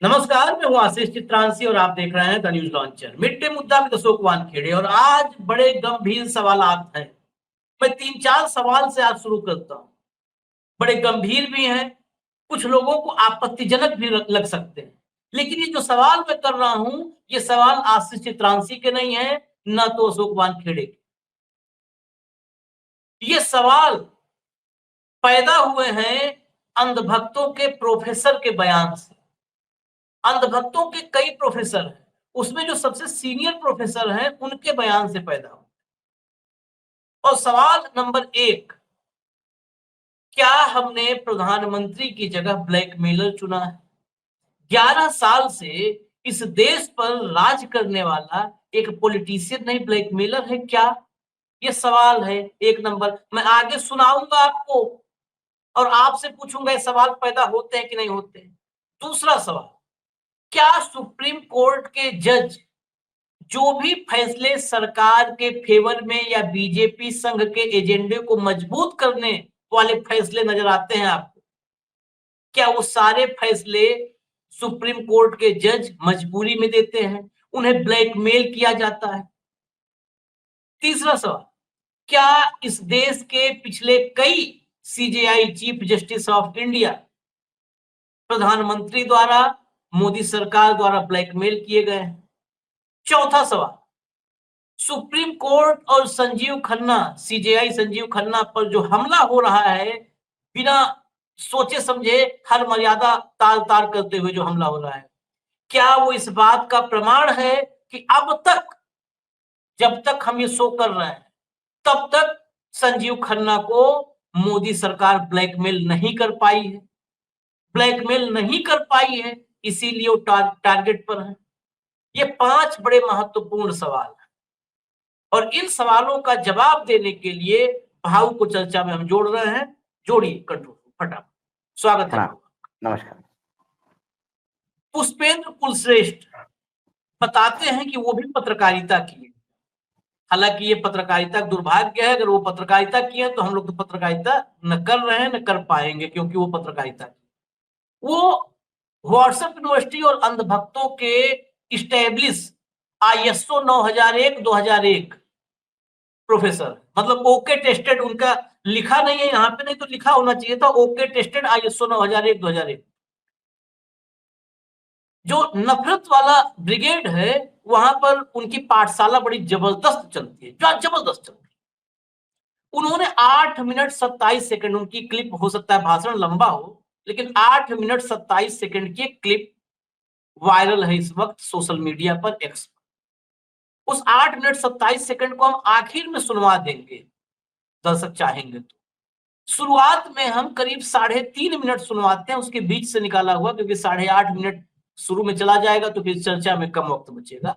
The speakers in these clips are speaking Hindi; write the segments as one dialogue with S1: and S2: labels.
S1: नमस्कार, मैं हूं आशीष चित्रांशी और आप देख रहे हैं the news launcher. Mid day मुद्दा में अशोक वानखेड़े और आज बड़े गंभीर सवालात हैं। मैं 3-4 सवाल से आज शुरू करता हूं। बड़े गंभीर भी हैं, कुछ लोगों को आपत्तिजनक भी लग सकते हैं। लेकिन ये जो सवाल मैं कर रहा हूं, ये सवाल आशीष चित्रांशी के नहीं है, न तो अशोक वानखेड़े के। ये सवाल पैदा हुए हैं अंधभक्तों के प्रोफेसर के बयान से। अंधभक्तों के कई प्रोफेसर हैं, उसमें जो सबसे सीनियर प्रोफेसर हैं उनके बयान से पैदा हुआ। और सवाल नंबर 1, क्या हमने प्रधानमंत्री की जगह ब्लैकमेलर चुना है? 11 साल से इस देश पर राज करने वाला एक पॉलिटिशियन नहीं ब्लैकमेलर है क्या? ये सवाल है 1 नंबर। मैं आगे सुनाऊंगा आपको और आपसे पूछूंगा ये सवाल पैदा होते हैं कि नहीं होते। दूसरा सवाल, क्या सुप्रीम कोर्ट के जज जो भी फैसले सरकार के फेवर में या बीजेपी संघ के एजेंडे को मजबूत करने वाले फैसले नजर आते हैं आपको, क्या वो सारे फैसले सुप्रीम कोर्ट के जज मजबूरी में देते हैं? उन्हें ब्लैकमेल किया जाता है? तीसरा सवाल, क्या इस देश के पिछले कई CJI chief justice of India प्रधानमंत्री द्वारा, मोदी सरकार द्वारा ब्लैकमेल किए गए हैं? चौथा सवाल, सुप्रीम कोर्ट और संजीव खन्ना, सीजेआई संजीव खन्ना पर जो हमला हो रहा है, बिना सोचे समझे हर मर्यादा तार तार करते हुए जो हमला हो रहा है, क्या वो इस बात का प्रमाण है कि अब तक, जब तक हम ये शो कर रहे हैं, तब तक संजीव खन्ना को मोदी सरकार ब्लैकमेल नहीं कर पाई है? ब्लैकमेल नहीं कर पाई है, इसीलिए वो टारगेट पर है। ये 5 बड़े महत्वपूर्ण सवाल। और इन सवालों का जवाब देने के लिए भाव को चर्चा में हम जोड़ रहे हैं। जोड़िए कंट्रोल फटाफट। स्वागत है।
S2: नमस्कार।
S1: पुष्पेंद्र कुलश्रेष्ठ बताते हैं कि वो भी पत्रकारिता की है। हालांकि ये पत्रकारिता दुर्भाग्य है, अगर वो पत्रकारिता की है तो हम लोग तो पत्रकारिता न कर रहे हैं न कर पाएंगे, क्योंकि वो पत्रकारिता की। वो व्हाट्सएप यूनिवर्सिटी और अंधभक्तों के इस्टेब्लिश आईएसओ 9001-2001 प्रोफेसर, मतलब ओके टेस्टेड, उनका लिखा नहीं है यहाँ पे, नहीं तो लिखा होना चाहिए था ओके टेस्टेड आईएसओ 9001-2001। जो नफरत वाला ब्रिगेड है, वहां पर उनकी पाठशाला बड़ी जबरदस्त चलती है, जबरदस्त चलती है। उन्होंने 8 मिनट 27 सेकंड, उनकी क्लिप, हो सकता है भाषण लंबा हो, लेकिन 8 मिनट 27 सेकंड की क्लिप वायरल है इस वक्त सोशल मीडिया पर, एक्स पर। उस 8 मिनट 27 सेकंड को हम आखिर में सुनवा देंगे, दर्शक चाहेंगे तो। शुरुआत में हम करीब 3.5 मिनट सुनवाते हैं, उसके बीच से निकाला हुआ, क्योंकि 8.5 मिनट शुरू में चला जाएगा तो फिर चर्चा में कम वक्त बचेगा।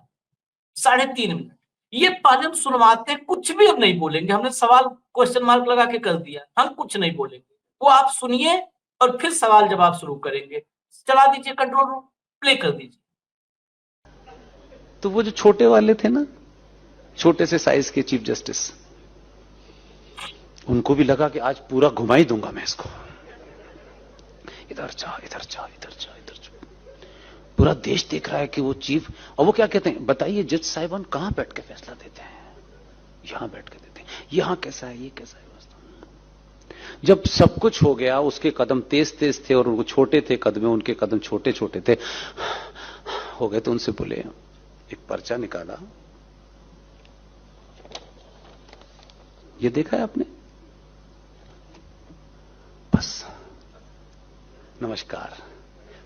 S1: 3.5 मिनट ये पहले हम सुनवाते हैं, कुछ भी हम नहीं बोलेंगे। हमने सवाल क्वेश्चन मार्क लगा के कर दिया, हम कुछ नहीं बोलेंगे, वो आप सुनिए और फिर सवाल जवाब शुरू करेंगे। चला दीजिए कंट्रोल रूम, प्ले कर दीजिए।
S2: तो वो जो छोटे वाले थे ना, छोटे से साइज के चीफ जस्टिस, उनको भी लगा कि आज पूरा घुमा ही दूंगा मैं इसको। इधर जा, इधर जा, इधर जा, इधर जा। पूरा देश देख रहा है कि वो चीफ, और वो क्या कहते हैं, बताइए जज साहिबान कहां बैठ के फैसला देते हैं? यहां बैठ के देते हैं। यहां कैसा है, ये कैसा है? जब सब कुछ हो गया, उसके कदम तेज तेज थे और उनको छोटे थे कदम, उनके कदम छोटे छोटे थे हो गए, तो उनसे बोले, एक पर्चा निकाला, ये देखा है आपने? बस नमस्कार,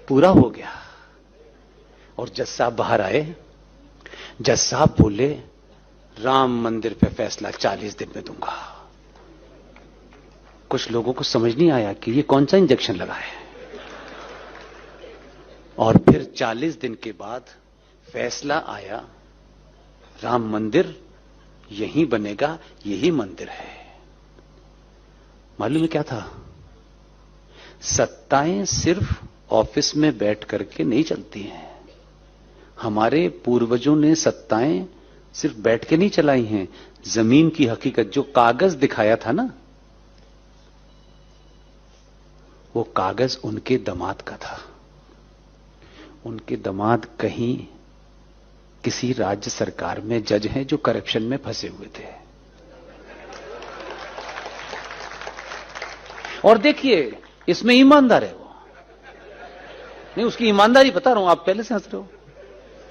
S2: पूरा हो गया। और जज साहब बाहर आए। जज साहब बोले, राम मंदिर पे फैसला 40 दिन में दूंगा। कुछ लोगों को समझ नहीं आया कि ये कौन सा इंजेक्शन लगा है। और फिर 40 दिन के बाद फैसला आया, राम मंदिर यही बनेगा, यही मंदिर है। मालूम है क्या था? सत्ताएं सिर्फ ऑफिस में बैठ करके नहीं चलती हैं। हमारे पूर्वजों ने सत्ताएं सिर्फ बैठ के नहीं चलाई हैं। जमीन की हकीकत, जो कागज दिखाया था ना, वो कागज उनके दामाद का था। उनके दामाद कहीं किसी राज्य सरकार में जज हैं जो करप्शन में फंसे हुए थे। और देखिए, इसमें ईमानदार है वो। नहीं, उसकी ईमानदारी बता रहा हूं, आप पहले से हंस रहे हो।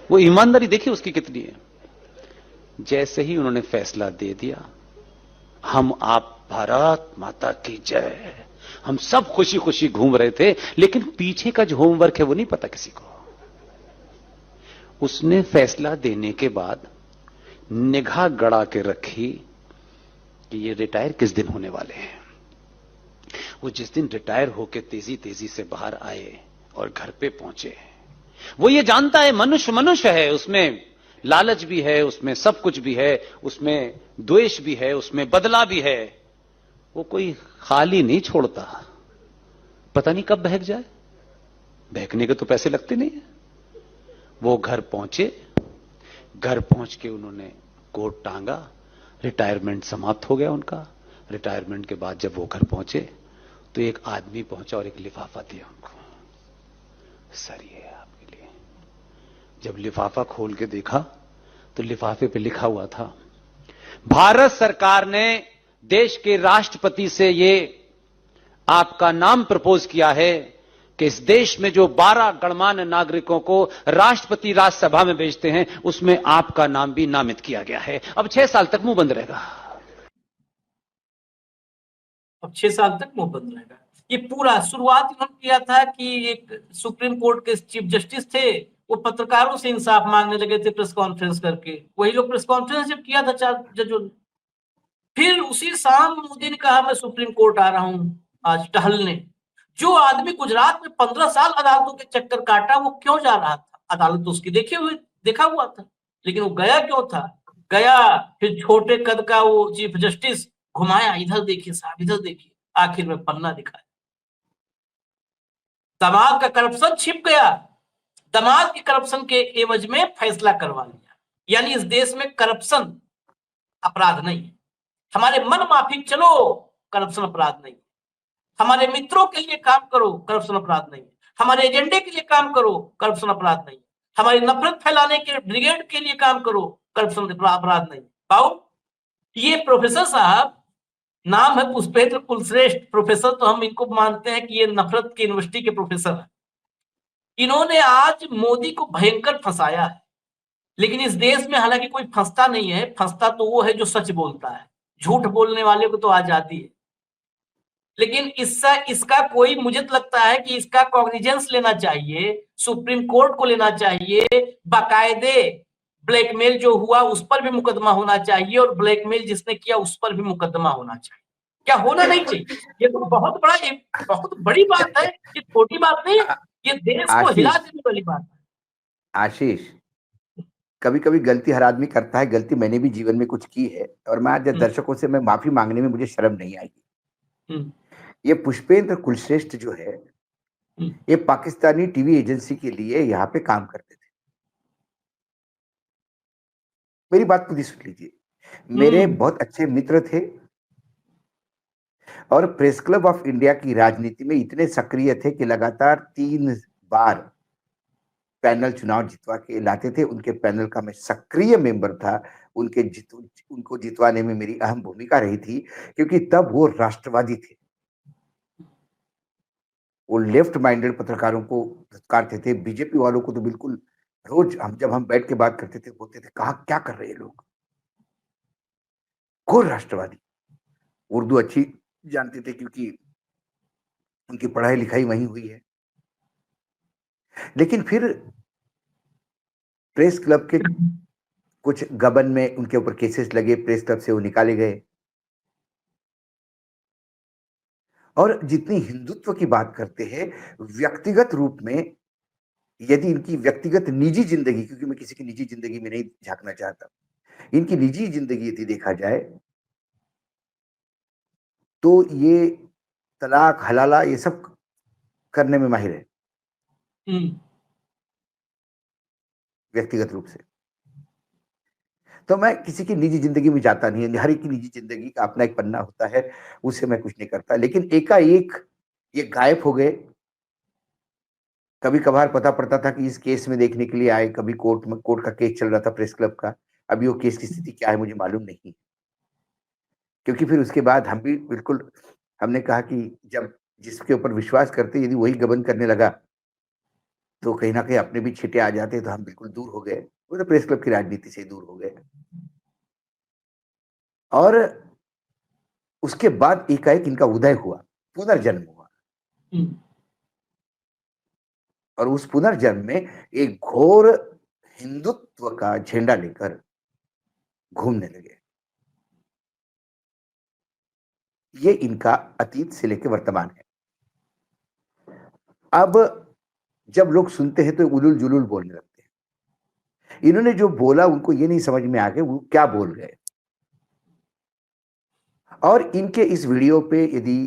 S2: वो ईमानदारी देखिए उसकी कितनी है। जैसे ही उन्होंने फैसला दे दिया, हम आप भारत माता की जय, हम सब खुशी खुशी घूम रहे थे, लेकिन पीछे का जो होमवर्क है वो नहीं पता किसी को। उसने फैसला देने के बाद निगाह गड़ा के रखी कि ये रिटायर किस दिन होने वाले हैं। वो जिस दिन रिटायर होके तेजी तेजी से बाहर आए और घर पे पहुंचे, वो ये जानता है मनुष्य मनुष्य है, उसमें लालच भी है, उसमें सब कुछ भी है, उसमें द्वेष भी है, उसमें बदला भी है। वो कोई खाली नहीं छोड़ता, पता नहीं कब बहक जाए। बहकने के तो पैसे लगते नहीं है। वो घर पहुंचे, घर पहुंच के उन्होंने कोट टांगा, रिटायरमेंट समाप्त हो गया उनका। रिटायरमेंट के बाद जब वो घर पहुंचे तो एक आदमी पहुंचा और एक लिफाफा दिया उनको। सर ये है आपके लिए। जब लिफाफा खोल के देखा तो लिफाफे पे लिखा हुआ था, भारत सरकार ने देश के राष्ट्रपति से ये आपका नाम प्रपोज किया है कि इस देश में जो 12 गणमान्य नागरिकों को राष्ट्रपति राज्यसभा में भेजते हैं, उसमें आपका नाम भी नामित किया गया है। अब 6 साल तक मुंह बंद रहेगा।
S1: अब 6 साल तक मुंह बंद रहेगा। ये पूरा शुरुआत इन्होंने किया था कि एक सुप्रीम कोर्ट के चीफ जस्टिस थे, वो पत्रकारों से इंसाफ मांगने लगे थे प्रेस कॉन्फ्रेंस करके। वही लोग प्रेस कॉन्फ्रेंस जब किया था 4 जजों ने, फिर उसी शाम मोदी ने कहा मैं सुप्रीम कोर्ट आ रहा हूं आज टहलने। जो आदमी गुजरात में 15 साल अदालतों के चक्कर काटा, वो क्यों जा रहा था? अदालत तो उसकी देखा हुआ था, लेकिन वो गया क्यों था? गया, फिर छोटे कद का वो चीफ जस्टिस घुमाया, इधर देखिए साहब, इधर देखिए, आखिर में पन्ना दिखाया। दामाद का करप्शन छिप गया, दामाद के करप्शन के एवज में फैसला करवा लिया। यानी इस देश में करप्शन अपराध नहीं है। हमारे मन माफिक चलो, करप्शन अपराध नहीं है। हमारे मित्रों के लिए काम करो, करप्शन अपराध नहीं है। हमारे एजेंडे के लिए काम करो, करप्शन अपराध नहीं है। हमारी नफरत फैलाने के ब्रिगेड के लिए काम करो, करप्शन अपराध नहीं। पाओ, ये प्रोफेसर साहब, नाम है पुष्पेंद्र कुलश्रेष्ठ प्रोफेसर, तो हम इनको मानते हैं कि ये नफरत की यूनिवर्सिटी के प्रोफेसर है। इन्होंने आज मोदी को भयंकर फंसाया है। लेकिन इस देश में हालांकि कोई फंसता नहीं है, फंसता तो वो है जो सच बोलता है। झूठ बोलने वाले को तो आजादी है। लेकिन इसका कोई, मुझे तो लगता है कि इसका कॉग्निजेंस लेना चाहिए, सुप्रीम कोर्ट को लेना चाहिए। बाकायदे ब्लैकमेल जो हुआ उस पर भी मुकदमा होना चाहिए, और ब्लैकमेल जिसने किया उस पर भी मुकदमा होना चाहिए। क्या होना नहीं चाहिए? ये तो बहुत बड़ी बात है, ये छोटी बात नहीं है, ये देश को हिला
S3: आशीष
S1: देने वाली बात है।
S3: आशीष कभी कभी गलती हर आदमी करता है। गलती मैंने भी जीवन में कुछ की है, और मैं आज दर्शकों से मैं माफी मांगने में मुझे शर्म नहीं आएगी। ये पुष्पेंद्र कुलश्रेष्ठ जो है, ये पाकिस्तानी टीवी एजेंसी के लिए यहाँ पे काम करते थे। मेरी बात पूरी सुन लीजिए। मेरे बहुत अच्छे मित्र थे, और प्रेस क्लब ऑफ इंडिया की राजनीति में इतने सक्रिय थे कि लगातार 3 बार पैनल चुनाव जितवा के लाते थे। उनके पैनल का मैं सक्रिय मेंबर था। उनको जितवाने में मेरी अहम भूमिका रही थी, क्योंकि तब वो राष्ट्रवादी थे। वो लेफ्ट माइंडेड पत्रकारों को धुतकारते थे। बीजेपी वालों को तो बिल्कुल रोज जब हम बैठ के बात करते थे, बोलते थे कहा क्या कर रहे हैं लोग। घोर राष्ट्रवादी। उर्दू अच्छी जानते थे, क्योंकि उनकी पढ़ाई लिखाई वहीं हुई है। लेकिन फिर प्रेस क्लब के कुछ गबन में उनके ऊपर केसेस लगे, प्रेस क्लब से वो निकाले गए। और जितनी हिंदुत्व की बात करते हैं, व्यक्तिगत रूप में यदि इनकी व्यक्तिगत निजी जिंदगी, क्योंकि मैं किसी की निजी जिंदगी में नहीं झांकना चाहता, इनकी निजी जिंदगी यदि देखा जाए तो ये तलाक हलाला ये सब करने में माहिर है, व्यक्तिगत रूप से। तो मैं किसी की निजी जिंदगी में जाता नहीं है। हर एक की निजी जिंदगी का अपना एक पन्ना होता है, उससे मैं कुछ नहीं करता। लेकिन एकाएक ये गायब हो गए। कभी कभार पता पड़ता था कि इस केस में देखने के लिए आए, कभी कोर्ट का केस चल रहा था प्रेस क्लब का, अभी वो केस की स्थिति क्या है मुझे मालूम नहीं। क्योंकि फिर उसके बाद हम भी बिल्कुल हमने कहा कि जब जिसके ऊपर विश्वास करते यदि वही गबन करने लगा तो कहीं ना कहीं अपने भी छिटे आ जाते, तो हम बिल्कुल दूर हो गए, वो तो प्रेस क्लब की राजनीति से दूर हो गए। और उसके बाद एकाएक इनका उदय हुआ, पुनर्जन्म हुआ, और उस पुनर्जन्म में एक घोर हिंदुत्व का झंडा लेकर घूमने लगे। ये इनका अतीत से लेकर वर्तमान है। अब जब लोग सुनते हैं तो उलूल जुलूल बोलने लगते हैं। इन्होंने जो बोला उनको ये नहीं समझ में आ गया वो क्या बोल गए। और इनके इस वीडियो पे यदि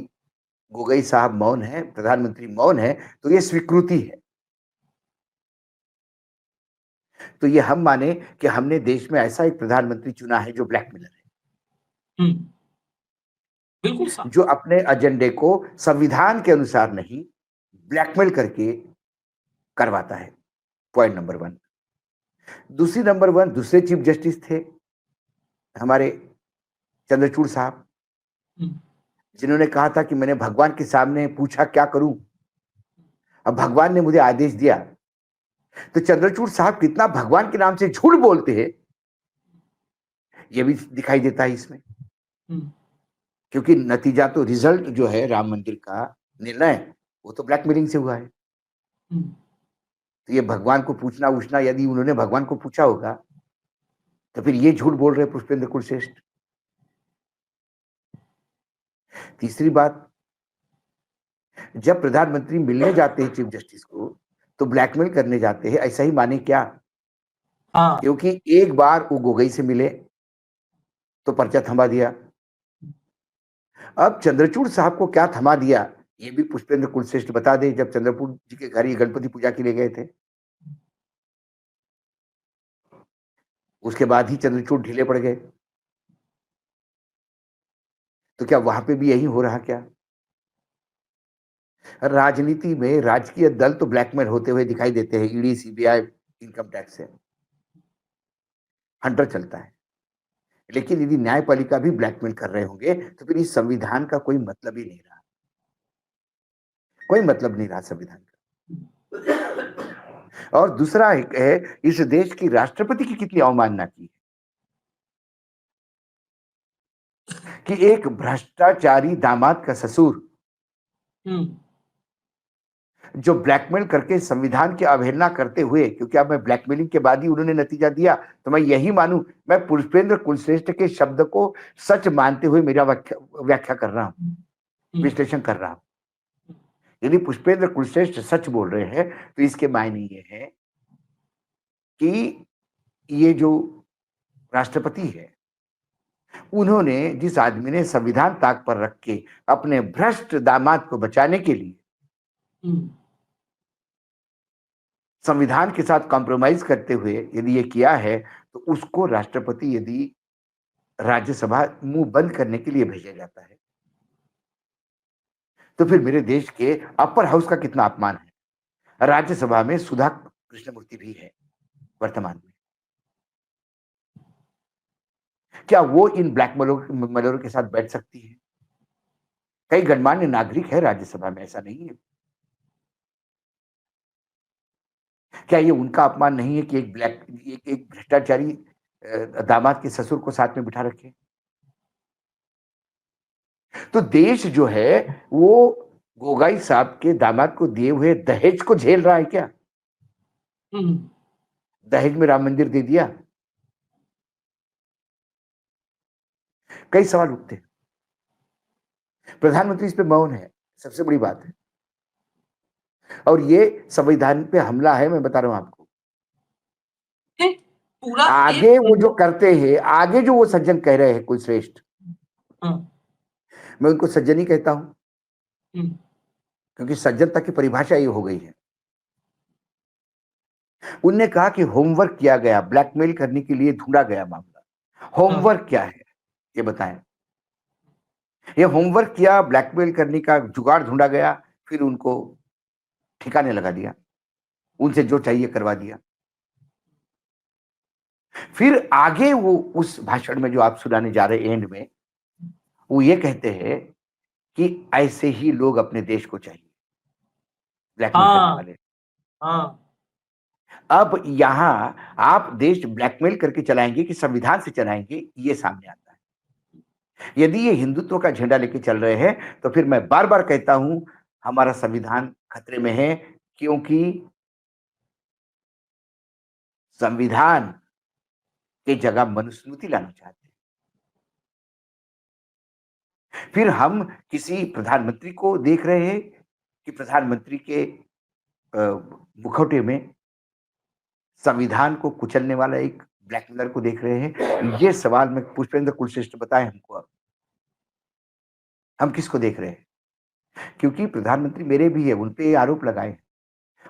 S3: गोगोई साहब मौन है, प्रधानमंत्री मौन है, तो ये स्वीकृति है। तो ये हम माने कि हमने देश में ऐसा एक प्रधानमंत्री चुना है जो ब्लैकमेलर है,
S1: बिल्कुल साहब।
S3: जो अपने एजेंडे को संविधान के अनुसार नहीं ब्लैकमेल करके करवाता है। Point number 1। दूसरे चीफ जस्टिस थे हमारे चंद्रचूड़ साहब, जिन्होंने कहा था कि मैंने भगवान के सामने पूछा क्या करूं, अब भगवान ने मुझे आदेश दिया। तो चंद्रचूड़ साहब कितना भगवान के नाम से झूठ बोलते हैं यह भी दिखाई देता है इसमें। क्योंकि नतीजा तो रिजल्ट जो है राम मंदिर का निर्णय वो तो ब्लैकमेलिंग से हुआ है। तो ये भगवान को पूछना उछना, यदि उन्होंने भगवान को पूछा होगा तो फिर ये झूठ बोल रहे पुष्पेंद्र कुलश्रेष्ठ। तीसरी बात, जब प्रधानमंत्री मिलने जाते हैं चीफ जस्टिस को तो ब्लैकमेल करने जाते हैं, ऐसा ही माने क्या?
S1: हाँ।
S3: क्योंकि एक बार वो गोगोई से मिले तो पर्चा थमा दिया। अब चंद्रचूड़ साहब को क्या थमा दिया ये भी पुष्पेंद्र कुलश्रेष्ठ बता दे। जब चंद्रचूड़ जी के घर ये गणपति पूजा के लिए गए थे, उसके बाद ही चंद्रचूड़ ढीले पड़ गए। तो क्या वहां पे भी यही हो रहा क्या? राजनीति में राजकीय दल तो ब्लैकमेल होते हुए दिखाई देते हैं, ईडी, सीबीआई, इनकम टैक्स से हंटर चलता है। लेकिन यदि न्यायपालिका भी ब्लैकमेल कर रहे होंगे तो फिर इस संविधान का कोई मतलब ही नहीं रहा, कोई मतलब नहीं रहा संविधान का। और दूसरा एक है, इस देश की राष्ट्रपति की कितनी अवमानना की है कि एक भ्रष्टाचारी दामाद का ससुर जो ब्लैकमेल करके संविधान की अवहेलना करते हुए, क्योंकि अब मैं ब्लैकमेलिंग के बाद ही उन्होंने नतीजा दिया, तो मैं यही मानूं, मैं पुष्पेंद्र कुलश्रेष्ठ के शब्द को सच मानते हुए मेरा व्याख्या कर रहा हूं, विश्लेषण कर रहा हूं। यदि पुष्पेंद्र कुलश्रेष्ठ सच बोल रहे हैं तो इसके मायने ये है कि ये जो राष्ट्रपति है उन्होंने, जिस आदमी ने संविधान ताक पर रख के अपने भ्रष्ट दामाद को बचाने के लिए संविधान के साथ कॉम्प्रोमाइज करते हुए यदि ये किया है, तो उसको राष्ट्रपति यदि राज्यसभा मुंह बंद करने के लिए भेजा जाता है तो फिर मेरे देश के अपर हाउस का कितना अपमान है। राज्यसभा में सुधा कृष्णमूर्ति भी है वर्तमान में, क्या वो इन ब्लैकमेलरों के साथ बैठ सकती है? कई गणमान्य नागरिक है राज्यसभा में, ऐसा नहीं है। क्या ये उनका अपमान नहीं है कि एक भ्रष्टाचारी दामाद के ससुर को साथ में बिठा रखे? तो देश जो है वो गोगोई साहब के दामाद को दिए हुए दहेज को झेल रहा है क्या? दहेज में राम मंदिर दे दिया। कई सवाल उठते हैं। प्रधानमंत्री इस पे मौन है, सबसे बड़ी बात है। और ये संविधान पे हमला है, मैं बता रहा हूं आपको।
S1: पूरा
S3: आगे वो जो करते हैं, आगे जो वो सज्जन कह रहे हैं कुलश्रेष्ठ, मैं उनको सज्जन ही कहता हूं क्योंकि सज्जनता की परिभाषा ये हो गई है। उनने कहा कि होमवर्क किया गया, ब्लैकमेल करने के लिए ढूंढा गया मामला। होमवर्क क्या है ये बताएं। ये होमवर्क किया, ब्लैकमेल करने का जुगाड़ ढूंढा गया, फिर उनको ठिकाने लगा दिया। उनसे जो चाहिए करवा दिया। फिर आगे वो उस भाषण में जो आप सुनाने जा रहे एंड में, वो ये कहते हैं कि ऐसे ही लोग अपने देश को चाहिए, ब्लैकमेल करने
S1: हाँ
S3: वाले।
S1: हाँ
S3: अब यहां आप देश ब्लैकमेल करके चलाएंगे कि संविधान से चलाएंगे, ये सामने आता है। यदि ये हिंदुत्व का झंडा लेके चल रहे हैं तो फिर मैं बार बार कहता हूं हमारा संविधान खतरे में है, क्योंकि संविधान की जगह मनुस्मृति लाना चाहते हैं। फिर हम किसी प्रधानमंत्री को देख रहे हैं कि प्रधानमंत्री के मुखौटे में संविधान को कुचलने वाला एक ब्लैकमेलर को देख रहे हैं। ये सवाल में पुष्पेंद्र कुलश्रेष्ठ बताए हमको, अब हम किसको देख रहे हैं? क्योंकि प्रधानमंत्री मेरे भी है, उन पे ये आरोप लगाए।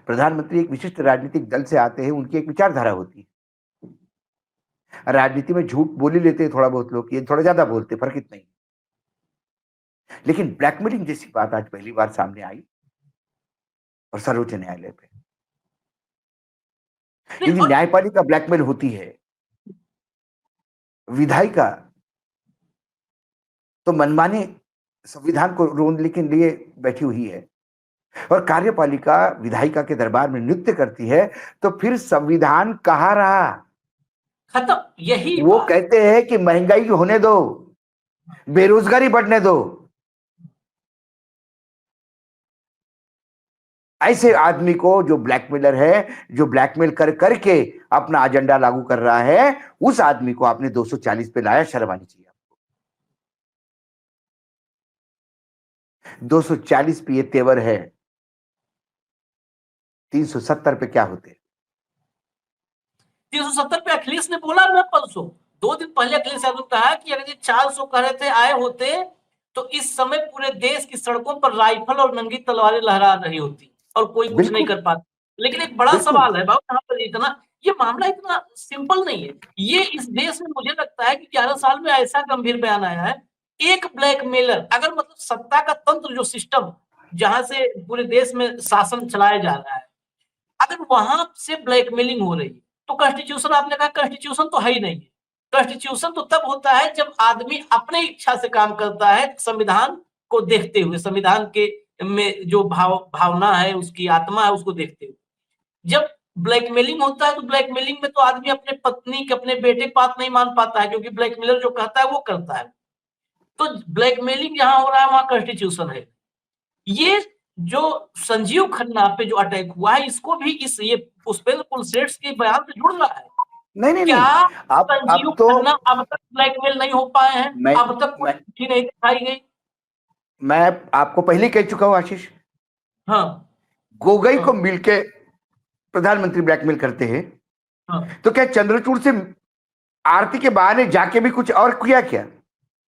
S3: प्रधानमंत्री एक विशिष्ट राजनीतिक दल से आते हैं, उनकी एक विचारधारा होती है। राजनीति में झूठ बोल ही लेते हैं थोड़ा बहुत लोग, ये थोड़ा ज्यादा बोलते, फर्क इतना ही। लेकिन ब्लैकमेलिंग जैसी बात आज पहली बार सामने आई और सर्वोच्च न्यायालय पे। यदि न्यायपालिका ब्लैकमेल होती है, विधायिका तो मनमाने संविधान को रोने के लिए बैठी हुई है और कार्यपालिका विधायिका के दरबार में नृत्य करती है, तो फिर संविधान कहाँ रहा?
S1: खत्म। यही
S3: वो
S1: बात।
S3: कहते हैं कि महंगाई होने दो, बेरोजगारी बढ़ने दो। ऐसे आदमी को, जो ब्लैकमेलर है, जो ब्लैकमेल कर करके अपना एजेंडा लागू कर रहा है, उस आदमी को आपने 240 पे लाया, शर्म आनी चाहिए आपको। 240 पे ये तेवर है, 370 पे क्या होते?
S1: 370 पे अखिलेश ने बोला ना 500। 2 दिन पहले अखिलेश यादव ने कहा कि अगर ये 400 कह रहे थे आए होते तो इस समय पूरे देश की सड़कों पर राइफल और नंगी तलवारें लहरा रही होती और कोई कुछ नहीं कर पाता। लेकिन एक बड़ा सवाल है बाबू, यहाँ पर इतना ये मामला इतना सिंपल नहीं है। ये इस देश में मुझे लगता है कि 11 साल में ऐसा गंभीर बयान आया है। एक ब्लैकमेलर अगर मतलब सत्ता का तंत्र जो सिस्टम जहां से पूरे देश में शासन चलाया जा रहा है, अगर वहां से ब्लैकमेलिंग हो रही है तो कॉन्स्टिट्यूशन, आपने कहा कॉन्स्टिट्यूशन तो है ही नहीं। कॉन्स्टिट्यूशन तो तब होता है जब आदमी अपने इच्छा से काम करता है, संविधान को देखते हुए, संविधान के में जो भावना है, उसकी आत्मा है, उसको देखते हुए। जब ब्लैकमेलिंग होता है तो ब्लैकमेलिंग में तो आदमी अपने पत्नी के, अपने बेटे की बात नहीं मान पाता है, क्योंकि ब्लैकमेलर जो कहता है वो करता है। तो ब्लैकमेलिंग जहां हो रहा है वहां कॉन्स्टिट्यूशन है। ये जो संजीव खन्ना पे जो अटैक हुआ है, इसको भी इस ये पुष्पेंद्र कुलश्रेष्ठ के बयान से जुड़ रहा है।
S3: नहीं नहीं
S1: क्या
S3: नहीं,
S1: संजीव
S3: अब तो
S1: खन्ना अब तक ब्लैकमेल नहीं हो पाए हैं?
S3: मैं
S1: अब तक कोई
S3: मैं
S1: चिट्ठी नहीं दिखाई गई?
S3: मैं आपको पहले कह चुका हूं आशीष,
S1: हाँ
S3: गोगोई को
S1: हाँ
S3: मिलके प्रधानमंत्री ब्लैकमेल करते हैं,
S1: हाँ
S3: तो क्या चंद्रचूड़ से आरती के बहाने जाके भी कुछ और किया क्या?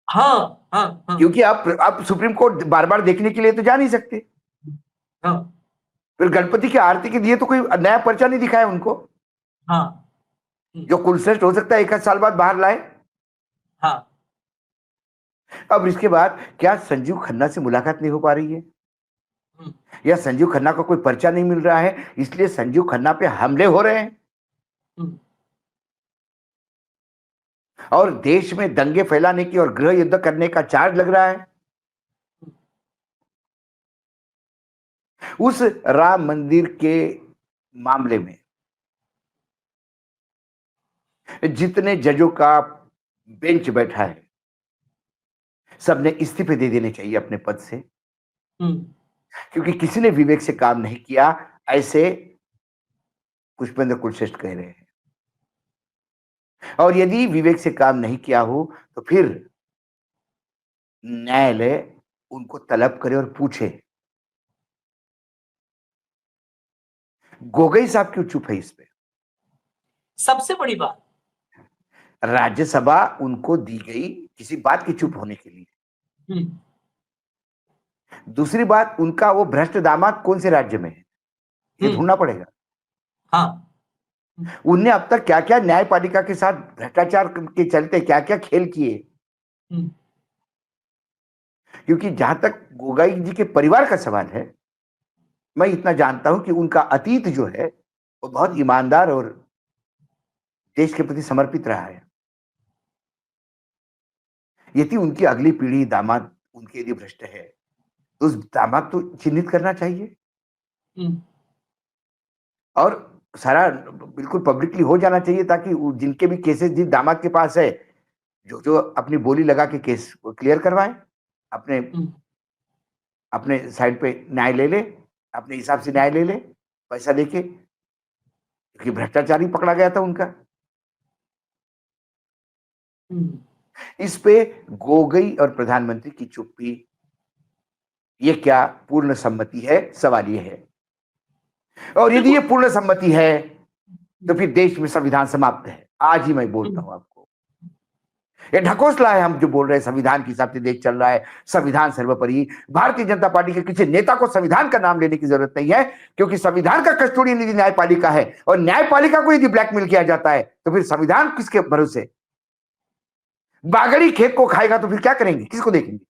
S1: हाँ हाँ हाँ
S3: क्योंकि आप सुप्रीम कोर्ट बार बार देखने के लिए तो जा नहीं सकते।
S1: हाँ
S3: फिर गणपति की आरती के दिए तो कोई नया पर्चा नहीं दिखाया उनको,
S1: हाँ
S3: जो कुलश्रेष्ठ हो सकता है 1 साल बाद बाहर लाए।
S1: हाँ।
S3: अब इसके बाद क्या संजीव खन्ना से मुलाकात नहीं हो पा रही है, या संजीव खन्ना का कोई पर्चा नहीं मिल रहा है इसलिए संजीव खन्ना पे हमले हो रहे हैं और देश में दंगे फैलाने की और गृह युद्ध करने का चार्ज लग रहा है? उस राम मंदिर के मामले में जितने जजों का बेंच बैठा है, सबने इस्तीफे दे देने चाहिए अपने पद से, क्योंकि किसी ने विवेक से काम नहीं किया, ऐसे पुष्पेंद्र कुलश्रेष्ठ कह रहे हैं। और यदि विवेक से काम नहीं किया हो तो फिर न्यायालय उनको तलब करे और पूछे। गोगोई साहब क्यों चुप है इस पे?
S1: सबसे बड़ी बात,
S3: राज्यसभा उनको दी गई किसी बात की चुप होने के लिए। दूसरी बात, उनका वो भ्रष्ट दामाद कौन से राज्य में है ये ढूंढना पड़ेगा।
S1: हाँ
S3: उनने अब तक क्या क्या न्यायपालिका के साथ भ्रष्टाचार के चलते क्या क्या खेल किए, क्योंकि जहां तक गोगोई जी के परिवार का सवाल है, मैं इतना जानता हूं कि उनका अतीत जो है वो बहुत ईमानदार और देश के प्रति समर्पित रहा है। यदि उनकी अगली पीढ़ी दामाद उनके यदि भ्रष्ट है तो उस दामाद तो चिन्हित करना चाहिए और सारा बिल्कुल पब्लिकली हो जाना चाहिए, ताकि जिनके भी केसेस जिस दामाद के पास है, जो जो अपनी बोली लगा के केस क्लियर करवाए, अपने अपने साइड पे न्याय ले ले, अपने हिसाब से न्याय ले ले पैसा देके, क्योंकि भ्रष्टाचारी पकड़ा गया था उनका। इस पे गोगोई और प्रधानमंत्री की चुप्पी, ये क्या पूर्ण सम्मति है? सवाल ये है। और यदि ये पूर्ण सम्मति है तो फिर देश में संविधान समाप्त है। आज ही मैं बोलता हूं आपको, ये ढकोसला है हम जो बोल रहे हैं संविधान के हिसाब से देश चल रहा है, संविधान सर्वोपरि। भारतीय जनता पार्टी के किसी नेता को संविधान का नाम लेने की जरूरत नहीं है, क्योंकि संविधान का कस्टोडियन यदि न्यायपालिका है और न्यायपालिका को यदि ब्लैकमेल किया जाता है तो फिर संविधान किसके भरोसे? बागड़ी खेत को खाएगा तो फिर क्या करेंगे, किसको देखेंगे?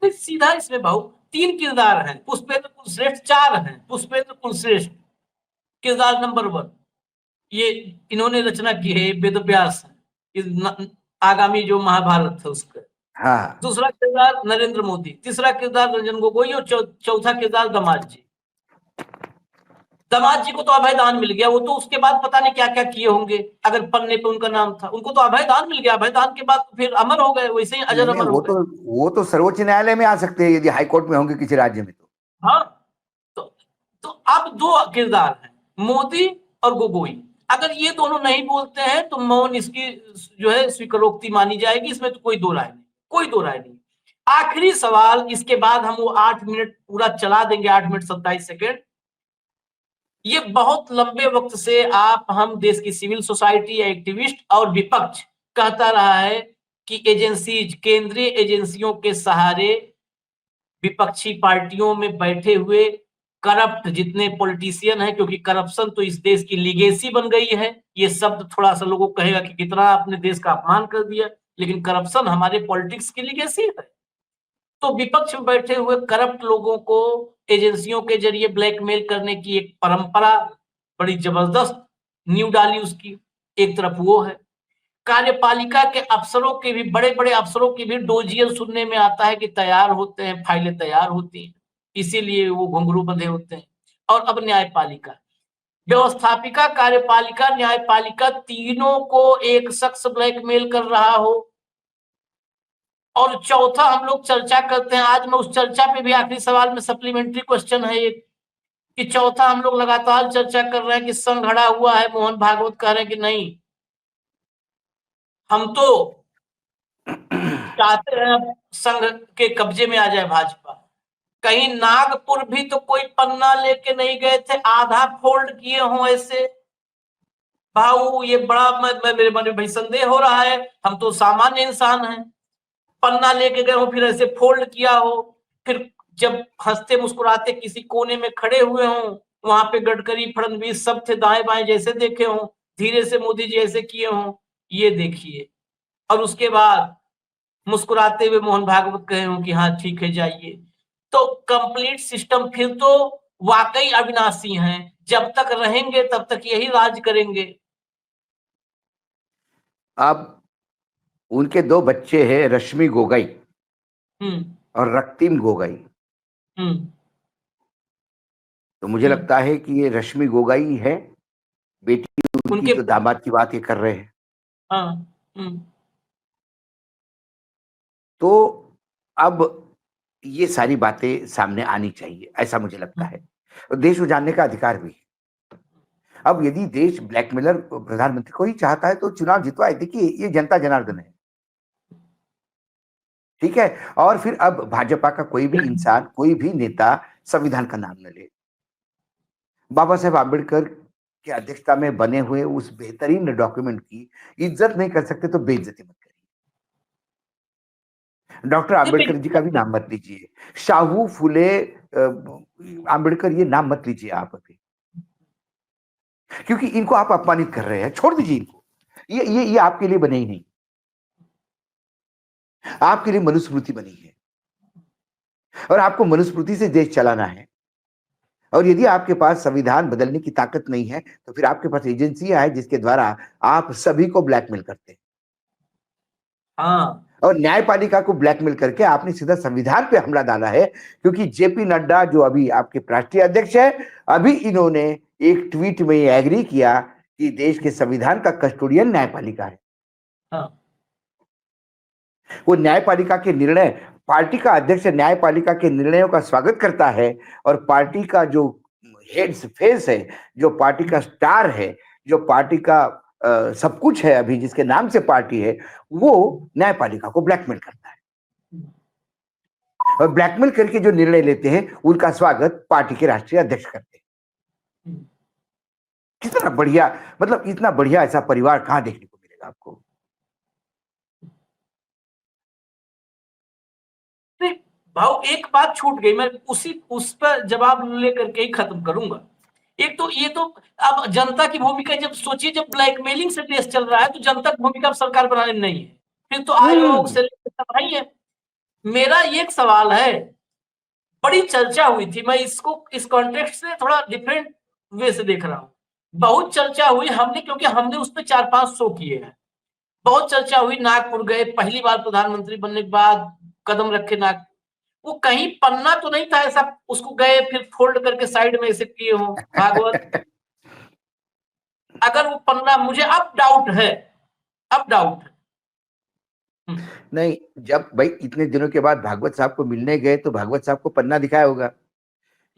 S1: सीधा इसमें भाऊ 3 किरदार हैं, पुष्पेंद्र कुलश्रेष्ठ 4 हैं। पुष्पेंद्र कुलश्रेष्ठ किरदार नंबर 1, ये इन्होंने रचना की है, वेद व्यास आगामी जो महाभारत है उसका।
S3: हाँ।
S1: दूसरा किरदार नरेंद्र मोदी, तीसरा किरदार रंजन गोगोई और चौथा किरदार दामाद जी। दामाद जी को तो अभय दान मिल गया, वो तो उसके बाद पता नहीं क्या क्या किए होंगे, अगर पन्ने पे उनका नाम था। उनको तो अभय दान मिल गया, अभय दान के बाद तो फिर अमर हो गए, वैसे ही अजर अमर हो गए।
S3: वो तो सर्वोच्च न्यायालय में आ सकते हैं यदि हाईकोर्ट में होंगे किसी राज्य में तो।
S1: हाँ, तो अब 2 किरदार हैं, मोदी और गोगोई। अगर ये दोनों नहीं बोलते हैं तो मौन इसकी जो है स्वीकारोक्ति मानी जाएगी, इसमें तो कोई दो राय नहीं, कोई दो राय नहीं। आखिरी सवाल, इसके बाद हम वो 8 मिनट पूरा चला देंगे, 8 मिनट 27 सेकेंड। ये बहुत लंबे वक्त से हम देश की सिविल सोसाइटी, एक्टिविस्ट और विपक्ष कहता रहा है कि एजेंसीज, केंद्रीय एजेंसियों के सहारे विपक्षी पार्टियों में बैठे हुए करप्ट जितने पॉलिटिशियन हैं, क्योंकि करप्शन तो इस देश की लीगेसी बन गई है। ये शब्द थोड़ा सा लोगों को कहेगा कि कितना आपने देश का अपमान कर दिया, लेकिन करप्शन हमारे पॉलिटिक्स की लीगेसी है। तो विपक्ष में बैठे हुए करप्ट लोगों को एजेंसियों के जरिए ब्लैकमेल करने की एक परंपरा बड़ी जबरदस्त नींव डाली उसकी, एक तरफ वो है। कार्यपालिका के अफसरों के भी, बड़े बड़े अफसरों की भी डोजियर सुनने में आता है कि तैयार होते हैं, फाइलें तैयार होती हैं, इसीलिए वो घुंघरू बंधे होते हैं। और अब न्यायपालिका, व्यवस्थापिका, कार्यपालिका, न्यायपालिका, तीनों को एक शख्स ब्लैकमेल कर रहा हो। और चौथा हम लोग चर्चा करते हैं, आज मैं उस चर्चा पे भी आखिरी सवाल में सप्लीमेंट्री क्वेश्चन है एक, कि चौथा हम लोग लगातार चर्चा कर रहे हैं कि संघ खड़ा हुआ है। मोहन भागवत कह रहे हैं कि नहीं, हम तो चाहते हैं संघ के कब्जे में आ जाए भाजपा। कहीं नागपुर भी तो कोई पन्ना लेके नहीं गए थे, आधा फोल्ड किए हों ऐसे। भाऊ ये बड़ा मेरे मन में भाई संदेह हो रहा है, हम तो सामान्य इंसान हैं। पन्ना लेके गए हो, फिर ऐसे फोल्ड किया हो, फिर जब हंसते मुस्कुराते किसी कोने में खड़े हुए हों, वहां पे गडकरी फडणवीस सब थे दाएं बाएं जैसे देखे हों, धीरे से मोदी जी ऐसे किए हों, ये देखिए। और उसके बाद मुस्कुराते हुए मोहन भागवत कहे हों कि हाँ ठीक है जाइए। तो कंप्लीट सिस्टम फिर तो वाकई अविनाशी हैं, जब तक रहेंगे तब तक यही राज करेंगे।
S3: अब उनके 2 बच्चे हैं, रश्मि गोगोई और रक्तिम गोगोई। तो मुझे लगता है कि ये रश्मि गोगोई है बेटी उनकी, जो दामाद की बात ये कर रहे हैं। तो अब ये सारी बातें सामने आनी चाहिए, ऐसा मुझे लगता है। देश को जानने का अधिकार भी है। अब यदि देश ब्लैकमेलर प्रधानमंत्री को ही चाहता है तो चुनाव जितवाए। देखिए ये जनता जनार्दन है, ठीक है। और फिर अब भाजपा का कोई भी इंसान, कोई भी नेता संविधान का नाम न ले। बाबा साहेब आम्बेडकर की अध्यक्षता में बने हुए उस बेहतरीन डॉक्यूमेंट की इज्जत नहीं कर सकते तो बेइज्जती मत करिए। डॉक्टर आम्बेडकर जी का भी नाम मत लीजिए, शाहू फुले आम्बेडकर ये नाम मत लीजिए आप अभी, क्योंकि इनको आप अपमानित कर रहे हैं। छोड़ दीजिए इनको, ये आपके लिए बने ही नहीं, आपके लिए मनुस्मृति बनी है। और आपको मनुस्मृति से देश चलाना है, और यदि आपके पास संविधान बदलने की ताकत नहीं है, तो फिर आपके पास एजेंसियां हैं जिसके द्वारा आप सभी को ब्लैकमेल करते हैं।
S1: हाँ,
S3: और न्यायपालिका को ब्लैकमेल करके आपने सीधा संविधान पे हमला डाला है, क्योंकि जेपी नड्डा जो अभी आपके राष्ट्रीय अध्यक्ष है, अभी इन्होंने एक ट्वीट में एग्री किया कि देश के संविधान का कस्टोडियन न्यायपालिका है।
S1: हाँ,
S3: वो न्यायपालिका के निर्णय, पार्टी का अध्यक्ष न्यायपालिका के निर्णयों का स्वागत करता है, और पार्टी का जो हेड्स फेस है, जो पार्टी का स्टार है, जो पार्टी का सब कुछ है अभी, जिसके नाम से पार्टी है, वो न्यायपालिका को ब्लैकमेल करता है। और ब्लैकमेल करके जो निर्णय लेते हैं उनका स्वागत पार्टी के राष्ट्रीय अध्यक्ष करते हैं। कितना बढ़िया, मतलब इतना बढ़िया ऐसा परिवार कहां देखने को मिलेगा आपको?
S1: भाव एक बात छूट गई, मैं उस पर जवाब लेकर के ही खत्म करूंगा। एक तो ये तो अब जनता की भूमिका, जब सोचिए जब ब्लैकमेलिंग से देश चल रहा है तो जनता की भूमिका अब सरकार बनाने में नहीं है, फिर तो आयोग से लेकर नहीं है। मेरा एक सवाल है, बड़ी चर्चा हुई थी, मैं इसको इस कॉन्टेक्स्ट से थोड़ा डिफरेंट वे से देख रहा हूं। बहुत चर्चा हुई हमने, क्योंकि हमने उस पर 4-5 शो किए हैं। बहुत चर्चा हुई, नागपुर गए पहली बार प्रधानमंत्री बनने के बाद, कदम रखे नागपुर, वो कहीं पन्ना तो नहीं था ऐसा उसको गए फिर फोल्ड करके साइड में ऐसे किए हो भागवत। अगर वो पन्ना, मुझे अब डाउट है, अब डाउट है।
S3: नहीं, जब भाई इतने दिनों के बाद भागवत साहब को मिलने गए तो भागवत साहब को पन्ना दिखाया होगा,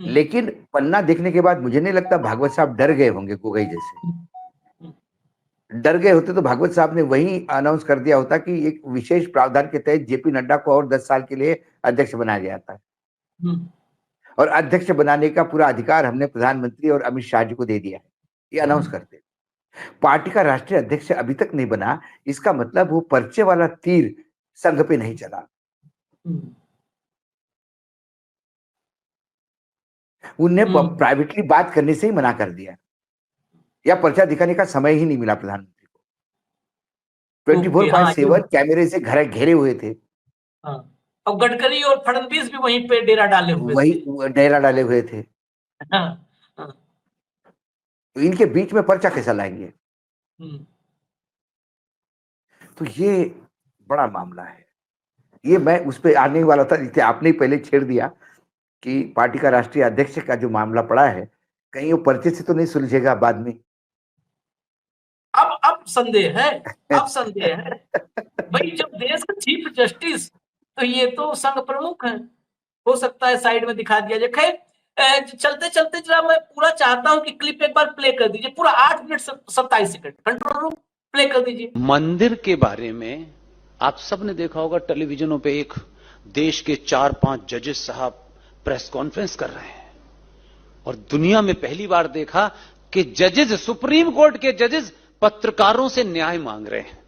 S3: लेकिन पन्ना देखने के बाद मुझे नहीं लगता भागवत साहब डर गए होंगे गोगई जैसे। डर गए होते तो भागवत साहब ने वही अनाउंस कर दिया होता कि एक विशेष प्रावधान के तहत जेपी नड्डा को और 10 साल के लिए अध्यक्ष बनाया जाता है, और अध्यक्ष बनाने का पूरा अधिकार हमने प्रधानमंत्री और अमित शाह जी को दे दिया है, ये अनाउंस करते। पार्टी का राष्ट्रीय अध्यक्ष अभी तक नहीं बना, इसका मतलब वो पर्चे वाला तीर संघ पे नहीं चला। उन्हें प्राइवेटली बात करने से ही मना कर दिया, या पर्चा दिखाने का समय ही नहीं मिला प्रधानमंत्री को। 24/7 कैमरे से घर घेरे हुए थे।
S1: और गडकरी और फडणवीस भी वहीं पे डेरा डाले हुए थे।
S3: वही डेरा डाले हुए थे। तो इनके बीच में पर्चा कैसा लाएंगे? तो ये बड़ा मामला है। ये मैं उस पर आने वाला था, जिसे आपने पहले छेड़ दिया कि पार्टी का राष्ट्रीय अध्यक्ष का जो मामला पड़ा है, कहीं वो पर्चे से तो नहीं सुलझेगा बाद में।
S1: अब संदेह है, अब संदेह है भाई, जब देश का चीफ जस्टिस, तो ये तो संघ प्रमुख है, हो सकता है साइड में दिखा दिया जाए। खैर चलते चलते जरा मैं पूरा चाहता हूं कि क्लिप एक बार प्ले कर दीजिए, पूरा 8 minute 27 second, control room play कर दीजिए।
S2: मंदिर के बारे में आप सबने देखा होगा टेलीविजनों पे, एक देश के 4-5 जजेस साहब प्रेस कॉन्फ्रेंस कर रहे हैं, और दुनिया में पहली बार देखा कि जजेस, सुप्रीम कोर्ट के जजेस पत्रकारों से न्याय मांग रहे हैं।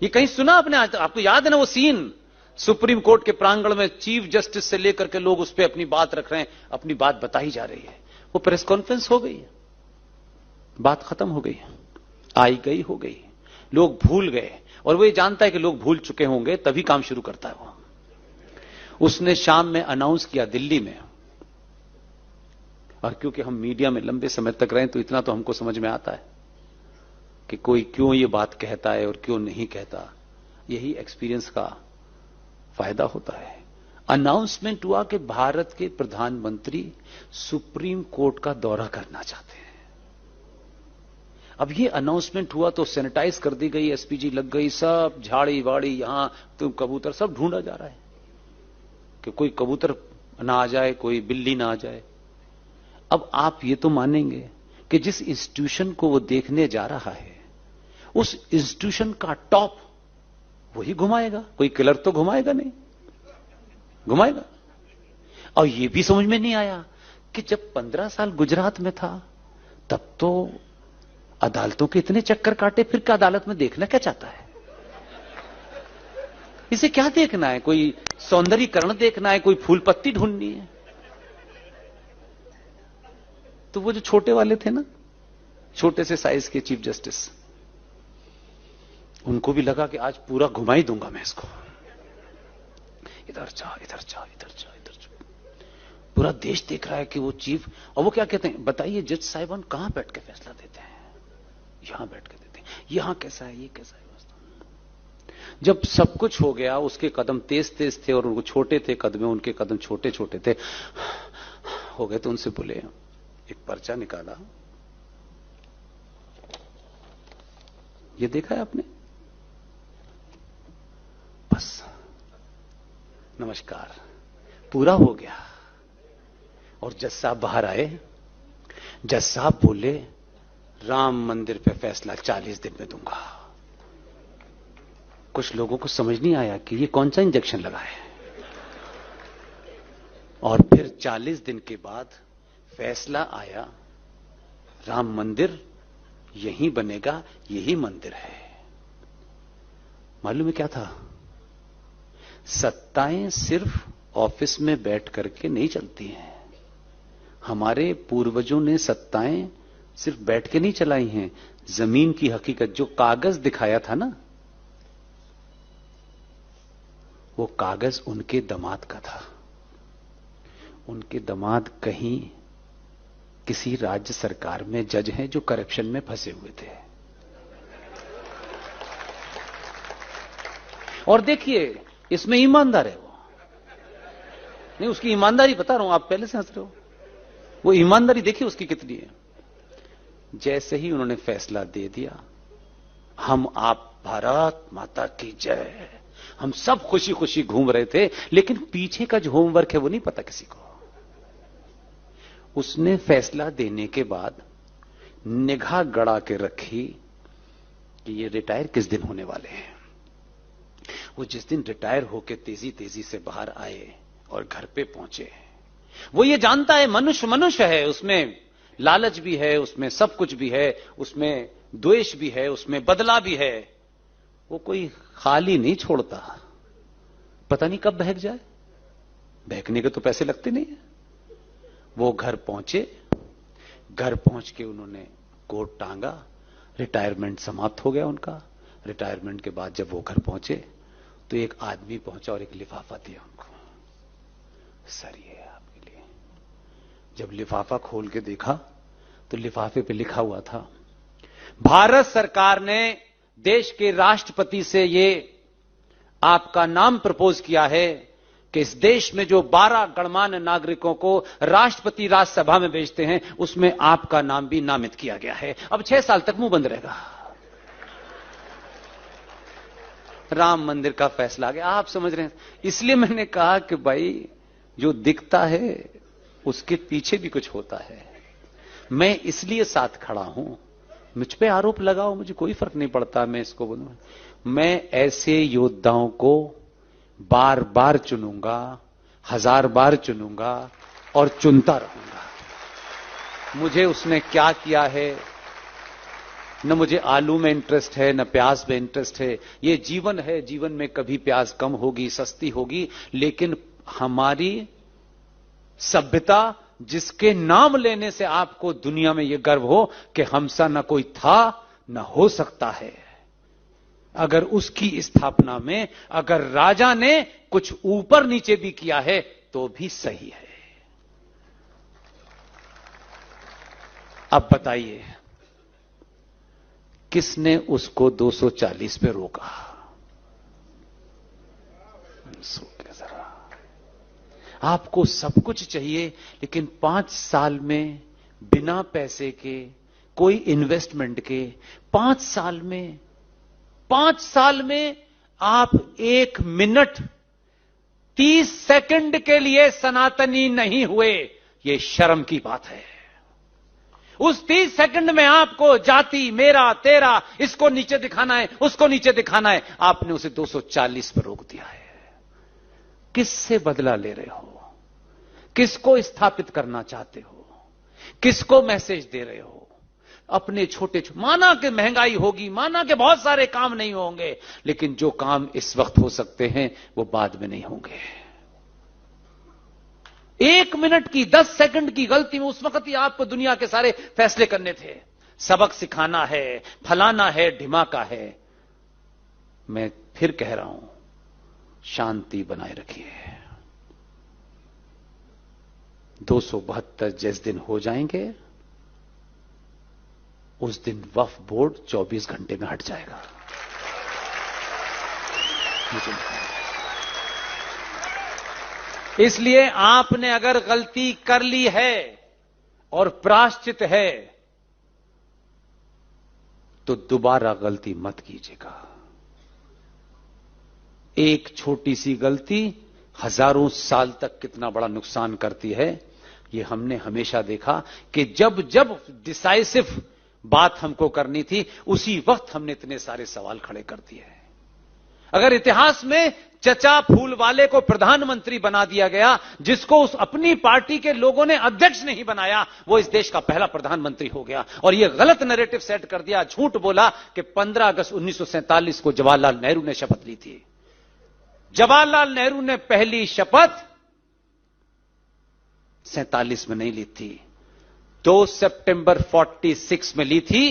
S2: ये कहीं सुना आपने? आज आपको याद है ना वो सीन, सुप्रीम कोर्ट के प्रांगण में चीफ जस्टिस से लेकर के लोग उस पर अपनी बात रख रहे हैं, अपनी बात बताई जा रही है। वो प्रेस कॉन्फ्रेंस हो गई, बात खत्म हो गई, आई गई हो गई, लोग भूल गए, और वो ये जानता है कि लोग भूल चुके होंगे, तभी काम शुरू करता है वो। उसने शाम में अनाउंस किया दिल्ली में, और क्योंकि हम मीडिया में लंबे समय तक रहे तो इतना तो हमको समझ में आता है कि कोई क्यों ये बात कहता है और क्यों नहीं कहता। यही एक्सपीरियंस का फायदा होता है। अनाउंसमेंट हुआ कि भारत के प्रधानमंत्री सुप्रीम कोर्ट का दौरा करना चाहते हैं। अब ये अनाउंसमेंट हुआ तो सैनिटाइज कर दी गई, एसपीजी लग गई, सब झाड़ी वाड़ी, यहां तो कबूतर सब ढूंढा जा रहा है कि कोई कबूतर ना आ जाए, कोई बिल्ली ना आ जाए। अब आप ये तो मानेंगे कि जिस इंस्टीट्यूशन को वो देखने जा रहा है, उस इंस्टीट्यूशन का टॉप वही घुमाएगा, कोई किलर तो घुमाएगा नहीं, घुमाएगा। और ये भी समझ में नहीं आया कि जब 15 साल गुजरात में था तब तो अदालतों के इतने चक्कर काटे, फिर क्या अदालत में देखना क्या चाहता है? इसे क्या देखना है? कोई सौंदर्यीकरण देखना है, कोई फूल पत्ती ढूंढनी है? तो वो जो छोटे वाले थे ना, छोटे से साइज के चीफ जस्टिस, उनको भी लगा कि आज पूरा घुमा ही दूंगा मैं इसको। इधर जा, इधर जा, इधर जा, इधर जा। पूरा देश देख रहा है कि वो चीफ, और वो क्या कहते हैं, बताइए जज साहिबान कहां बैठ के फैसला देते हैं? यहां बैठ के देते हैं। यहां कैसा है, ये कैसा है? जब सब कुछ हो गया, उसके कदम तेज तेज थे और उनको छोटे थे कदम, उनके कदम छोटे छोटे थे हो गए, तो उनसे बोले, एक पर्चा निकाला, ये देखा है आपने? बस नमस्कार, पूरा हो गया। और जज साहब बाहर आए। जज साहब बोले, राम मंदिर पे फैसला 40 दिन में दूंगा। कुछ लोगों को समझ नहीं आया कि ये कौन सा इंजेक्शन लगा है। और फिर 40 दिन के बाद फैसला आया, राम मंदिर यहीं बनेगा, यही मंदिर है। मालूम है क्या था? सत्ताएं सिर्फ ऑफिस में बैठ करके नहीं चलती हैं। हमारे पूर्वजों ने सत्ताएं सिर्फ बैठ के नहीं चलाई हैं। जमीन की हकीकत, जो कागज दिखाया था ना, वो कागज उनके दामाद का था। उनके दामाद कहीं किसी राज्य सरकार में जज हैं जो करप्शन में फंसे हुए थे। और देखिए, इसमें ईमानदार है वो। नहीं, उसकी ईमानदारी बता रहा हूं, आप पहले से हंस रहे हो। वो ईमानदारी देखिए उसकी कितनी है। जैसे ही उन्होंने फैसला दे दिया, हम आप भारत माता की जय, हम सब खुशी खुशी घूम रहे थे, लेकिन पीछे का जो होमवर्क है वो नहीं पता किसी को। उसने फैसला देने के बाद निगाह गड़ा के रखी कि ये रिटायर किस दिन होने वाले हैं। वो जिस दिन रिटायर होके तेजी तेजी से बाहर आए और घर पे पहुंचे, वो ये जानता है मनुष्य मनुष्य है, उसमें लालच भी है, उसमें सब कुछ भी है, उसमें द्वेष भी है, उसमें बदला भी है। वो कोई खाली नहीं छोड़ता, पता नहीं कब बहक जाए। बहकने के तो पैसे लगते नहीं है। वो घर पहुंचे, घर पहुंच के उन्होंने कोट टांगा, रिटायरमेंट समाप्त हो गया उनका। रिटायरमेंट के बाद जब वो घर पहुंचे तो एक आदमी पहुंचा और एक लिफाफा दिया उनको, सर ये है आपके लिए। जब लिफाफा खोल के देखा तो लिफाफे पे लिखा हुआ था, भारत सरकार ने देश के राष्ट्रपति से ये आपका नाम प्रपोज किया है कि इस देश में जो 12 गणमान्य नागरिकों को राष्ट्रपति राज्यसभा में भेजते हैं, उसमें आपका नाम भी नामित किया गया है। अब 6 साल तक मुंह बंद रहेगा। राम मंदिर का फैसला आ गया। आप समझ रहे हैं? इसलिए मैंने कहा कि भाई, जो दिखता है उसके पीछे भी कुछ होता है। मैं इसलिए साथ खड़ा हूं। मुझ पे आरोप लगाओ, मुझे कोई फर्क नहीं पड़ता। मैं इसको बोलूं, मैं ऐसे योद्धाओं को बार बार चुनूंगा, 1000 बार चुनूंगा और चुनता रहूंगा। मुझे उसने क्या किया है, न मुझे आलू में इंटरेस्ट है, न प्याज में इंटरेस्ट है। ये जीवन है, जीवन में कभी प्याज कम होगी, सस्ती होगी, लेकिन हमारी सभ्यता, जिसके नाम लेने से आपको दुनिया में यह गर्व हो कि हमसा न कोई था न हो सकता है, अगर उसकी स्थापना में अगर राजा ने कुछ ऊपर नीचे भी किया है तो भी सही है। अब बताइए, किसने उसको 240 पे रोका? सोचिए जरा। आपको सब कुछ चाहिए, लेकिन 5 साल में बिना पैसे के, कोई इन्वेस्टमेंट के, 5 साल में आप 1 मिनट 30 सेकंड के लिए सनातनी नहीं हुए। यह शर्म की बात है। उस 30 सेकंड में आपको जाति, मेरा, तेरा, इसको नीचे दिखाना है, उसको नीचे दिखाना है, आपने उसे 240 पर रोक दिया है। किससे बदला ले रहे हो? किसको स्थापित करना चाहते हो? किसको मैसेज दे रहे हो? अपने छोटे माना कि महंगाई होगी, माना कि बहुत सारे काम नहीं होंगे, लेकिन जो काम इस वक्त हो सकते हैं वो बाद में नहीं होंगे। 1 मिनट की, 10 सेकंड की गलती में उस वक्त ही आपको दुनिया के सारे फैसले करने थे। सबक सिखाना है, फलाना है, ढिमाका है। मैं फिर कह रहा हूं, शांति बनाए रखिए। 272 जिस दिन हो जाएंगे उस दिन वक्फ बोर्ड 24 घंटे में हट जाएगा। मुझे इसलिए आपने अगर गलती कर ली है और प्रायश्चित है तो दोबारा गलती मत कीजिएगा। एक छोटी सी गलती हजारों साल तक कितना बड़ा नुकसान करती है, ये हमने हमेशा देखा कि जब जब डिसाइसिव बात हमको करनी थी उसी वक्त हमने इतने सारे सवाल खड़े कर दिए हैं। अगर इतिहास में चचा फूल वाले को प्रधानमंत्री बना दिया गया, जिसको उस अपनी पार्टी के लोगों ने अध्यक्ष नहीं बनाया, वो इस देश का पहला प्रधानमंत्री हो गया। और ये गलत नैरेटिव सेट कर दिया, झूठ बोला कि 15 अगस्त 1947 को जवाहरलाल नेहरू ने शपथ ली थी। जवाहरलाल नेहरू ने पहली शपथ 47 में नहीं ली थी, 2 सितंबर 46 में ली थी।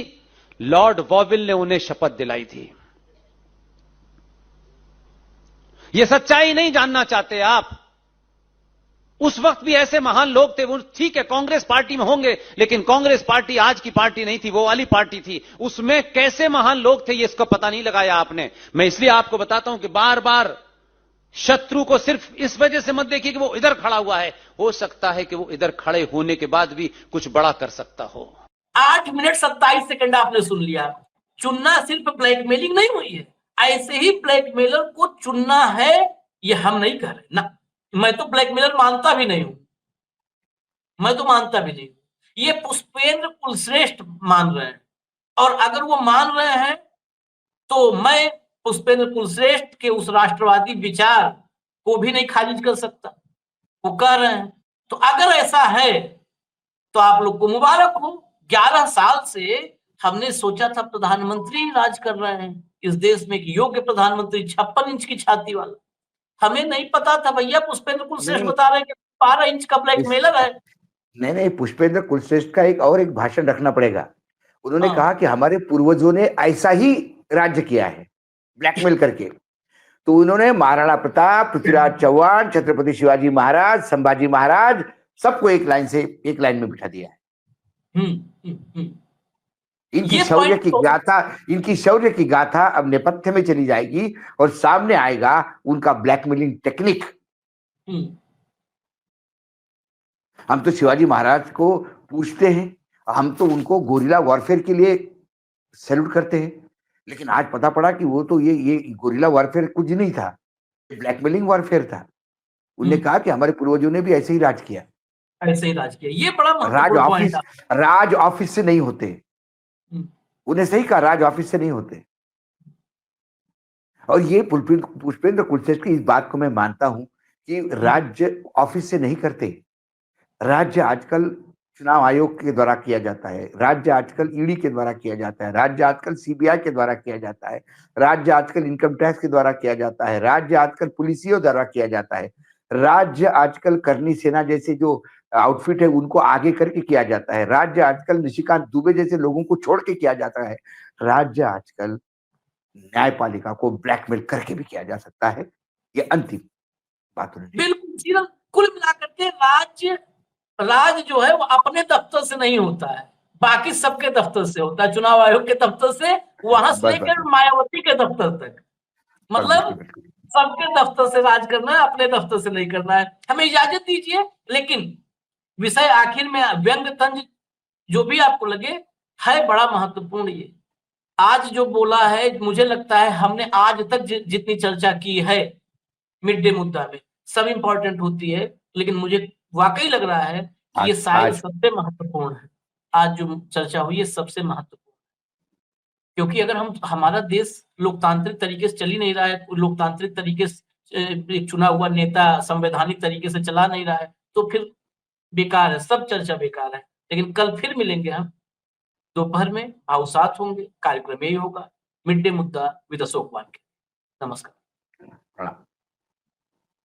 S2: लॉर्ड वॉविल ने उन्हें शपथ दिलाई थी। यह सच्चाई नहीं जानना चाहते आप। उस वक्त भी ऐसे महान लोग थे। वो ठीक है कांग्रेस पार्टी में होंगे, लेकिन कांग्रेस पार्टी आज की पार्टी नहीं थी, वो वाली पार्टी थी। उसमें कैसे महान लोग थे ये इसका पता नहीं लगाया आपने। मैं इसलिए आपको बताता हूं कि बार बार शत्रु को सिर्फ इस वजह से मत देखिए कि वो इधर खड़ा हुआ है। हो सकता है कि वो इधर खड़े होने के बाद भी कुछ बड़ा कर सकता हो।
S1: 8 मिनट 27 सेकंड आपने सुन लिया। चुनना सिर्फ ब्लैकमेलिंग नहीं हुई है, ऐसे ही ब्लैकमेलर को चुनना है, ये हम नहीं कह रहे ना। मैं तो ब्लैकमेलर मानता भी नहीं हूं, मैं तो मानता भी नहीं। ये पुष्पेंद्र कुलश्रेष्ठ मान रहे हैं, और अगर वो मान रहे हैं तो मैं पुष्पेंद्र कुलश्रेष्ठ के उस राष्ट्रवादी विचार को भी नहीं खारिज कर सकता। वो कह रहे हैं, तो अगर ऐसा है तो आप लोग को मुबारक हो। 11 साल से हमने सोचा था प्रधानमंत्री राज कर रहे हैं इस देश में, एक योग्य प्रधानमंत्री, 56 इंच की छाती वाला। हमें नहीं पता था भैया, पुष्पेंद्र कुलश्रेष्ठ बता रहे हैं कि 12 इंच का ब्लैकमेलर है।
S3: नहीं, पुष्पेंद्र कुलश्रेष्ठ का एक और एक भाषण रखना पड़ेगा। उन्होंने कहा कि हमारे पूर्वजों ने ऐसा ही राज्य किया है, ब्लैकमेल करके। तो उन्होंने महाराणा प्रताप, पृथ्वीराज चौहान, छत्रपति शिवाजी महाराज, संभाजी महाराज, सबको एक लाइन में बिठा दिया है। इनकी शौर्य की गाथा अब नेपथ्य में चली जाएगी और सामने आएगा उनका ब्लैकमेलिंग टेक्निक। हम तो शिवाजी महाराज को पूछते हैं, हम तो उनको गोरिल्ला वॉरफेयर के लिए सैल्यूट करते हैं, लेकिन आज पता पड़ा कि वो तो ये गोरिल्ला वॉरफेयर कुछ नहीं था, ब्लैकमेलिंग वॉरफेयर था। उन्होंने कहा कि हमारे पूर्वजों ने भी ऐसे ही राज किया,
S1: ये बड़ा महत्वपूर्ण पॉइंट है।
S3: राज ऑफिस से नहीं होते। उन्हें सही कहा, राज ऑफिस से नहीं होते। और ये पुष्पेंद्र कुलश्रेष्ठ की इस बात को मैं मानता हूं कि राज्य ऑफिस से नहीं करते। राज्य आजकल चुनाव आयोग के द्वारा किया जाता है, राज्य आजकल ईडी के द्वारा किया जाता है, राज्य आजकल सीबीआई के द्वारा किया जाता है, राज्य आजकल इनकम टैक्स के द्वारा किया जाता है, राज्य आजकल पुलिसियों द्वारा किया जाता है, राज्य आजकल करनी सेना जैसे जो आउटफिट है उनको आगे करके किया जाता है, राज्य आजकल निशिकांत दुबे जैसे लोगों को छोड़ के किया जाता है, राज्य आजकल न्यायपालिका को ब्लैकमेल करके भी किया जा सकता है। ये अंतिम बात होनी चाहिए।
S1: बिल्कुल, कुल मिलाकर के राज जो है वो अपने दफ्तर से नहीं होता है, बाकी सबके दफ्तर से होता है। चुनाव आयोग के दफ्तर से वहां से लेकर मायावती के दफ्तर तक, मतलब सबके दफ्तर से राज करना है, अपने दफ्तर से नहीं करना है। हमें इजाजत दीजिए, लेकिन विषय आखिर में व्यंग तंज जो भी आपको लगे है बड़ा महत्वपूर्ण। ये आज जो बोला है, मुझे लगता है हमने आज तक जितनी चर्चा की है मिड डे मुद्दा में सब इंपॉर्टेंट होती है, लेकिन मुझे वाकई लग रहा है कि ये शायद सबसे महत्वपूर्ण है। आज जो चर्चा हुई है सबसे महत्वपूर्ण, क्योंकि अगर हमारा देश लोकतांत्रिक तरीके से चल ही नहीं रहा है, लोकतांत्रिक तरीके से चुना हुआ नेता संवैधानिक तरीके से चला नहीं रहा है, तो फिर बेकार है, सब चर्चा बेकार है। लेकिन कल फिर मिलेंगे हम दोपहर में, आओ साथ होंगे, कार्यक्रम यही होगा, मिड डे मुद्दा विद अशोक वानखेड़े। नमस्कार।